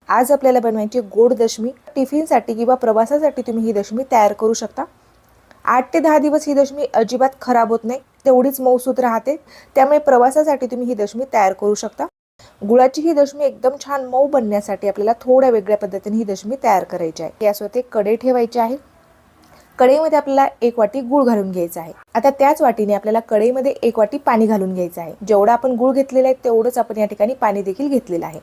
आज आपल्याला बनवायची गोड दशमी। टिफिनसाठी किंवा प्रवासासाठी तुम्ही ही दशमी तयार करू शकता। 8 ते 10 दिवस ही दशमी अजिबात खराब होत नाही, तेवढीच मऊसूत राहते। त्यामुळे प्रवासासाठी तुम्ही ही दशमी तयार करू शकता। गुळाची ही दशमी एकदम छान मऊ बनण्यासाठी आपल्याला थोड्या वेगळ्या पद्धतीने ही दशमी तयार करायची आहे। गॅसवरती कढई ठेवायची आहे। कढईमध्ये आपल्याला 1 वाटी गूळ घालून घ्यायचा आहे। आता त्याच वाटीने आपल्याला कढईमध्ये 1 वाटी पाणी घालून घ्यायचं आहे। जेवढा आपण गूळ घेतलेला आहे तेवढंच आपण या ठिकाणी पाणी देखील घेतलेलं आहे।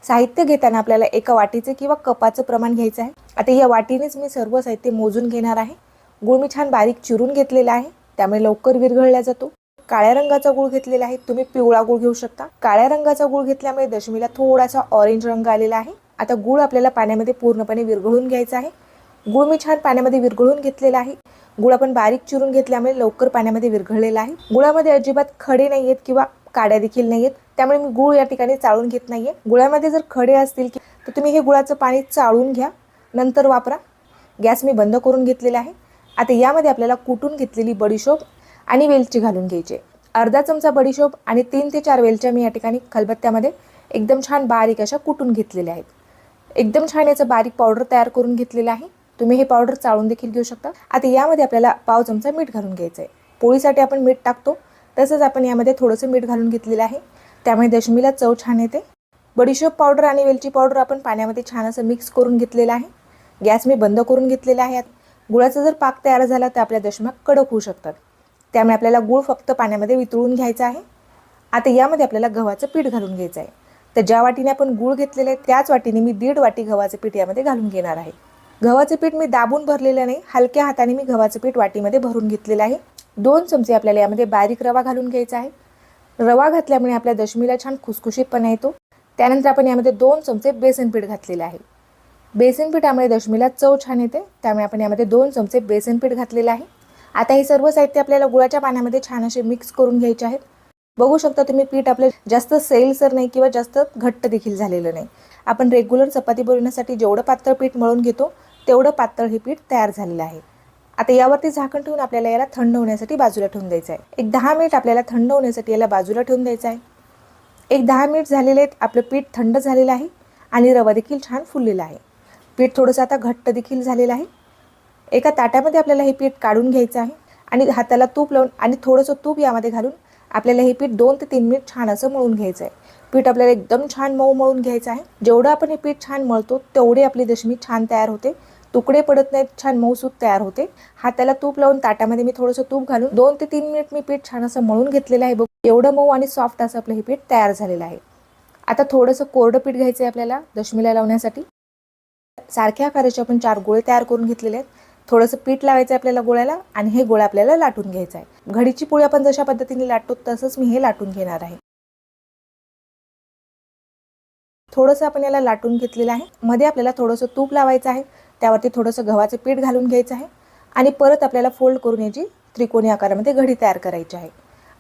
साहित्य घेताना आपल्याला एका वाटीचे किंवा कपाचं प्रमाण घ्यायचं आहे। आता या वाटीनेच मी सर्व साहित्य मोजून घेणार आहे। गूळ मी छान बारीक चिरून घेतलेला आहे, त्यामुळे लवकर विरघळला जातो। काळ्या रंगाचा गूळ घेतलेला आहे, तुम्ही पिवळा गूळ घेऊ शकता। काळ्या रंगाचा गूळ घेतल्यामुळे दशमीला थोडासा ऑरेंज रंग आलेला आहे। आता गूळ आपल्याला पाण्यामध्ये पूर्णपणे विरघळून घ्यायचा आहे। गूळ मी छान पाण्यामध्ये विरघळून घेतलेला आहे। गूळ आपण बारीक चिरून घेतल्यामुळे लवकर पाण्यामध्ये विरघळलेला आहे। गुळामध्ये अजिबात खडे नाही आहेत किंवा काड्या देखील नाही आहेत, त्यामुळे मी गूळ या ठिकाणी चाळून घेत नाहीये। गुळामध्ये जर खडे असतील तर तुम्ही हे गुळाचं पाणी चाळून घ्या, नंतर वापरा। गॅस मी बंद करून घेतलेला आहे। आता यामध्ये आपल्याला कुटून घेतलेली बडीशोप आणि वेलची घालून घ्यायची। अर्धा चमचा बडीशोप आणि 3 ते 4 वेलच्या मी या ठिकाणी खलबत्त्यामध्ये एकदम छान बारीक अशा कुटून घेतलेल्या आहेत। एकदम छान याचं बारीक पावडर तयार करून घेतलेलं आहे। तुम्ही हे पावडर चाळून देखील घेऊ शकता। आता यामध्ये आपल्याला पाव चमचा मीठ घालून घ्यायचं आहे। पोळीसाठी आपण मीठ टाकतो तसंच आपण यामध्ये थोडंसं मीठ घालून घेतलेलं आहे, त्यामुळे दशमीला चव छान येते। बडीशोप पावडर आणि वेलची पावडर आपण पाण्यामध्ये छान असं मिक्स करून घेतलेलं आहे। गॅस मी बंद करून घेतलेला आहे। गुळाचा जर पाक तयार झाला तर आपल्या दशम्या कडक होऊ शकतात, त्यामुळे आपल्याला गूळ फक्त पाण्यामध्ये वितळून घ्यायचा आहे। आता यामध्ये आपल्याला गव्हाचं पीठ घालून घ्यायचं आहे। तर ज्या वाटीने आपण गूळ घेतलेले आहे त्याच वाटीने मी 1.5 वाटी गव्हाचं पीठ यामध्ये घालून घेणार आहे। गव्हाचं पीठ मी दाबून भरलेलं नाही, हलक्या हाताने मी गव्हाचं पीठ वाटीमध्ये भरून घेतलेलं आहे। 2 चमचे आपल्याला यामध्ये बारीक रवा घालून घ्यायचा आहे। रवा घातल्यामुळे आपल्या दशमीला छान खुसखुशीतपणा येतो। त्यानंतर आपण यामध्ये 2 चमचे बेसन पीठ घातलेले आहे। बेसन पीठामुळे दशमीला चव छान येते, त्यामुळे आपण यामध्ये 2 चमचे बेसन पीठ घातलेले आहे। आता हे सर्व साहित्य आपल्याला गुळाच्या पाण्यामध्ये छान असे मिक्स करून घ्यायचे आहेत। बघू शकता तुम्ही पीठ आपले जास्त सैलसर नाही किंवा जास्त घट्ट देखील झालेलं नाही। आपण रेग्युलर चपाती बनवण्यासाठी जेवढं पातळ पीठ मळून घेतो तेवढं पातळ हे पीठ तयार झालेलं आहे। आता यावरती झाकण ठेवून आपल्याला याला थंड होण्यासाठी बाजूला ठेवून द्यायचं आहे। एक 10 मिनिट आपल्याला थंड होण्यासाठी याला बाजूला ठेवून द्यायचं आहे। एक 10 मिनिट झालेले आहेत, आपलं पीठ थंड झालेलं आहे आणि रवा देखील छान फुललेला आहे। पीठ थोडंसं आता घट्ट देखील झालेलं आहे। एका ताटामध्ये आपल्याला हे पीठ काढून घ्यायचं आहे आणि हाताला तूप लावून आणि थोडंसं तूप यामध्ये घालून आपल्याला हे पीठ 2 ते 3 मिनिट छान असं मळून घ्यायचं आहे। पीठ आपल्याला एकदम छान मऊ मळून घ्यायचं आहे। जेवढं आपण हे पीठ छान मळतो तेवढे आपली दशमी छान तयार होते, तुकडे पडत नाहीत, छान मऊसूत तयार होते। हाताला तूप लावून ताटामध्ये मी थोडंसं तूप घालून 2 ते 3 मिनिट मी पीठ छान असं मळून घेतलेलं आहे। बघ एवढं मऊ आणि सॉफ्ट असं आपलं हे पीठ तयार झालेलं आहे। आता थोडंसं कोरडं पीठ घ्यायचं आहे आपल्याला दशमीला लावण्यासाठी। सारख्या आकाराचे आपण 4 गोळे तयार करून घेतलेले आहेत। थोडंसं पीठ लावायचं आहे आपल्याला गोळ्याला आणि हे गोळे आपल्याला लाटून घ्यायचं आहे। घडीची पोळी आपण जशा पद्धतीने लाटतो तसंच मी हे लाटून घेणार आहे। थोडंसं आपण याला लाटून घेतलेलं आहे। मध्ये आपल्याला थोडंसं तूप लावायचं आहे, त्यावरती थोडंसं गव्हाचं पीठ घालून घ्यायचं आहे आणि परत आपल्याला फोल्ड करून याची त्रिकोणी आकारामध्ये घडी तयार करायची आहे।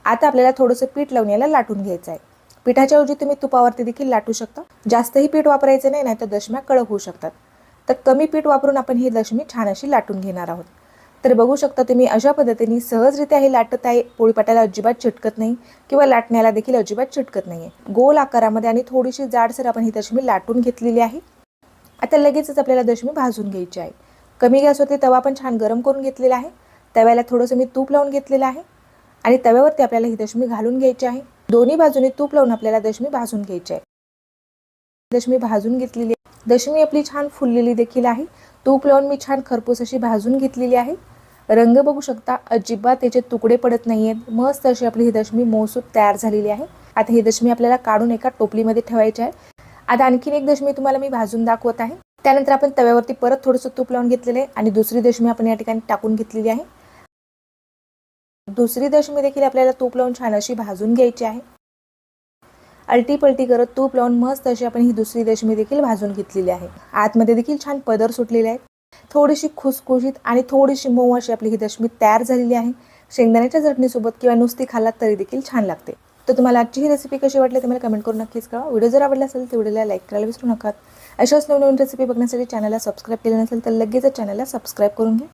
आता आपल्याला थोडंसं पीठ लावून याला लाटून घ्यायचं आहे। पिठाच्या ऐवजी तुम्ही तुपावरती देखील लाटू शकता। जास्तही पीठ वापरायचं नाही, नाहीतर दशम्या कडक होऊ शकतात। तर कमी पीठ वापरून आपण ही दशमी छान अशी लाटून घेणार आहोत। तर बघू शकता तुम्ही अशा पद्धतीने सहजरित्या हे लाटत आहे। पोळीपाट्याला अजिबात चिटकत नाही किंवा लाटण्याला देखील अजिबात चिटकत नाहीये। गोल आकारामध्ये आणि थोडीशी जाडसर आपण ही दशमी लाटून घेतलेली आहे। आता लगेचच आपल्याला दशमी भाजून घ्यायची आहे। कमी गॅसवरती तवा पण छान गरम करून घेतलेला आहे। तव्याला थोडंसं मी तूप लावून घेतलेलं आहे आणि तव्यावरती आपल्याला ही दशमी घालून घ्यायची आहे। दोन्ही बाजूने तूप लावून आपल्याला दशमी भाजून घ्यायची आहे। दशमी भाजून घेतलेली आहे। दशमी आपली छान फुललेली देखील आहे। तूप लावून मी छान खरपूस अशी भाजून घेतलेली आहे। रंग बघू शकता, अजिबात त्याचे तुकडे पडत नाहीयेत। मस्त अशी आपली ही दशमी मऊसूत तयार झालेली आहे। आता ही दशमी आपल्याला काढून एका टोपलीमध्ये ठेवायची आहे। आता आणखीन एक दशमी तुम्हाला मी भाजून दाखवत आहे। त्यानंतर आपण तव्यावरती परत थोडंसं तूप लावून घेतलेले आहे आणि दुसरी दशमी आपण या ठिकाणी टाकून घेतलेली आहे। दुसरी दशमी देखील आपल्याला तूप लावून छान अशी भाजून घ्यायची आहे। अलटी पलटी करत तूप लावून मस्त अशी आपण ही दुसरी दशमी देखील भाजून घेतलेली आहे। आतमध्ये देखील छान पदर सुटलेले आहेत। थोडीशी खुसखुशीत आणि थोडीशी मऊ अशी आपली ही दशमी तयार झालेली आहे। शेंगदाण्याच्या चटणीसोबत किंवा नुसती खाल्लात तरी देखील छान लागते। तर तुम्हाला आजची ही रेसिपी कशी वाटली ते मला कमेंट करून नक्कीच कळवा। व्हिडिओ जर आवडला असेल तर व्हिडिओला लाईक करायला विसरू नका। अशाच नवीन रेसिपी बघण्यासाठी चॅनलला सबस्क्राईब केलं नसेल तर लगेच चॅनलला सबस्क्राईब करून घ्या।